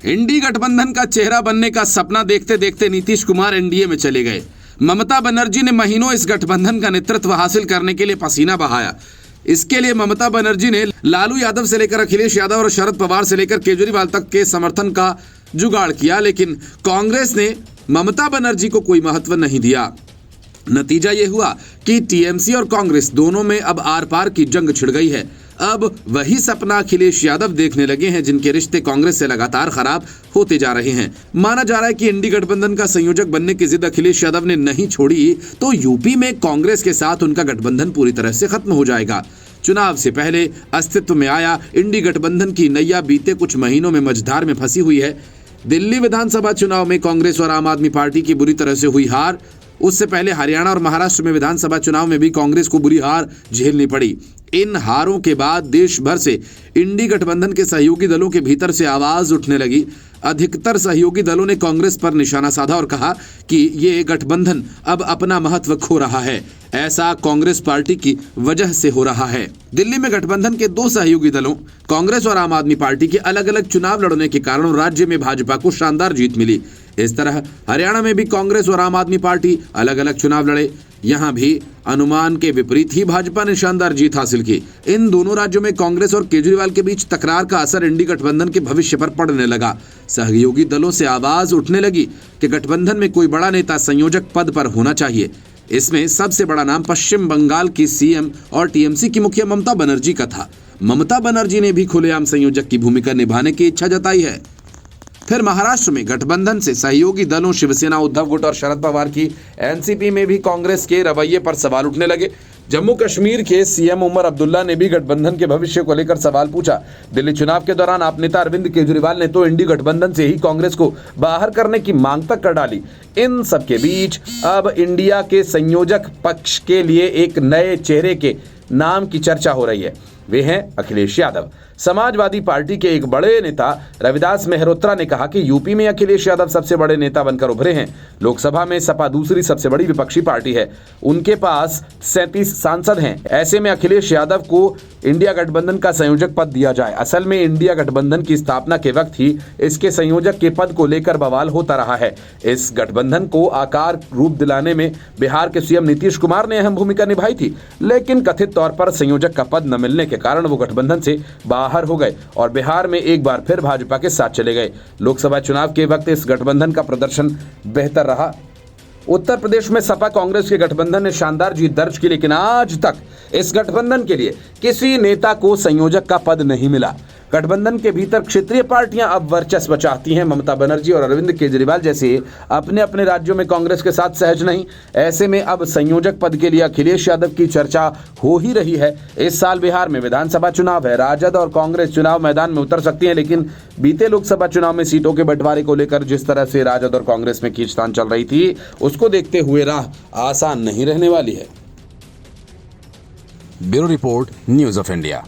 इंडी गठबंधन का चेहरा बनने का सपना देखते देखते नीतीश कुमार एनडीए में चले गए। ममता बनर्जी ने महीनों इस गठबंधन का नेतृत्व हासिल करने के लिए पसीना बहाया। इसके लिए ममता बनर्जी ने लालू यादव से लेकर अखिलेश यादव और शरद पवार से लेकर केजरीवाल तक के समर्थन का जुगाड़ किया, लेकिन कांग्रेस ने ममता बनर्जी को कोई महत्व नहीं दिया। नतीजा यह हुआ कि टीएमसी और कांग्रेस दोनों में अब आर पार की जंग छिड़ गई है। अब वही सपना अखिलेश यादव देखने लगे हैं, जिनके रिश्ते कांग्रेस से लगातार खराब होते जा रहे हैं। माना जा रहा है कि इंडी गठबंधन का संयोजक बनने की जिद अखिलेश यादव ने नहीं छोड़ी तो यूपी में कांग्रेस के साथ उनका गठबंधन पूरी तरह से खत्म हो जाएगा। चुनाव से पहले अस्तित्व में आया इंडी गठबंधन की नैया बीते कुछ महीनों में मझधार में फंसी हुई है। दिल्ली विधानसभा चुनाव में कांग्रेस और आम आदमी पार्टी की बुरी तरह से हुई हार, उससे पहले हरियाणा और महाराष्ट्र में विधानसभा चुनाव में भी कांग्रेस को बुरी हार झेलनी पड़ी। इन हारों के बाद देश भर से इंडी गठबंधन के सहयोगी दलों के भीतर से आवाज उठने लगी। अधिकतर सहयोगी दलों ने कांग्रेस पर निशाना साधा और कहा कि ये गठबंधन अब अपना महत्व खो रहा है। ऐसा कांग्रेस पार्टी की वजह से हो रहा है। दिल्ली में गठबंधन के दो सहयोगी दलों कांग्रेस और आम आदमी पार्टी के अलग अलग चुनाव लड़ने के कारण राज्य में भाजपा को शानदार जीत मिली। इस तरह हरियाणा में भी कांग्रेस और आम आदमी पार्टी अलग अलग चुनाव लड़े। यहां भी अनुमान के विपरीत ही भाजपा ने शानदार जीत हासिल की। इन दोनों राज्यों में कांग्रेस और केजरीवाल के बीच तकरार का असर इंडी गठबंधन के भविष्य पर पड़ने लगा। सहयोगी दलों से आवाज उठने लगी कि गठबंधन में कोई बड़ा नेता संयोजक पद पर होना चाहिए। इसमें सबसे बड़ा नाम पश्चिम बंगाल की सीएम और टीएमसी की मुखिया ममता बनर्जी का था। ममता बनर्जी ने भी खुलेआम संयोजक की भूमिका निभाने की इच्छा जताई है। फिर महाराष्ट्र में गठबंधन से सहयोगी दलों शिवसेना, उद्धव गुट और शरद पवार की एनसीपी में भी कांग्रेस के रवैये पर सवाल उठने लगे। जम्मू कश्मीर के सीएम उमर अब्दुल्ला ने भी गठबंधन के भविष्य को लेकर सवाल पूछा। दिल्ली चुनाव के दौरान आप नेता अरविंद केजरीवाल ने तो इंडी गठबंधन से ही कांग्रेस को बाहर करने की मांग तक कर डाली। इन सब के बीच अब इंडिया के संयोजक पक्ष के लिए एक नए चेहरे के नाम की चर्चा हो रही है। वे हैं अखिलेश यादव। समाजवादी पार्टी के एक बड़े नेता रविदास मेहरोत्रा ने कहा कि यूपी में अखिलेश यादव सबसे बड़े नेता बनकर उभरे हैं। लोकसभा में सपा दूसरी सबसे बड़ी विपक्षी पार्टी है, उनके पास 37 सांसद हैं। ऐसे में अखिलेश यादव को इंडिया गठबंधन का संयोजक पद दिया जाए। असल में इंडिया गठबंधन की स्थापना के वक्त ही इसके संयोजक के पद को लेकर बवाल होता रहा है। इस गठबंधन को आकार रूप दिलाने में बिहार के सीएम नीतीश कुमार ने अहम भूमिका निभाई थी, लेकिन कथित तौर पर संयोजक का पद न मिलने के कारण वो गठबंधन से बाहर हो गए और बिहार में एक बार फिर भाजपा के साथ चले गए। लोकसभा चुनाव के वक्त इस गठबंधन का प्रदर्शन बेहतर रहा। उत्तर प्रदेश में सपा कांग्रेस के गठबंधन ने शानदार जीत दर्ज की, लेकिन आज तक इस गठबंधन के लिए किसी नेता को संयोजक का पद नहीं मिला। गठबंधन के भीतर क्षेत्रीय पार्टियां अब वर्चस्व चाहती हैं। ममता बनर्जी और अरविंद केजरीवाल जैसे अपने अपने राज्यों में कांग्रेस के साथ सहज नहीं। ऐसे में अब संयोजक पद के लिए अखिलेश यादव की चर्चा हो ही रही है। इस साल बिहार में विधानसभा चुनाव है। राजद और कांग्रेस चुनाव मैदान में उतर सकती है, लेकिन बीते लोकसभा चुनाव में सीटों के बंटवारे को लेकर जिस तरह से राजद और कांग्रेस में खींचतान चल रही थी, उसको देखते हुए राह आसान नहीं रहने वाली है। Bureau report, news of India.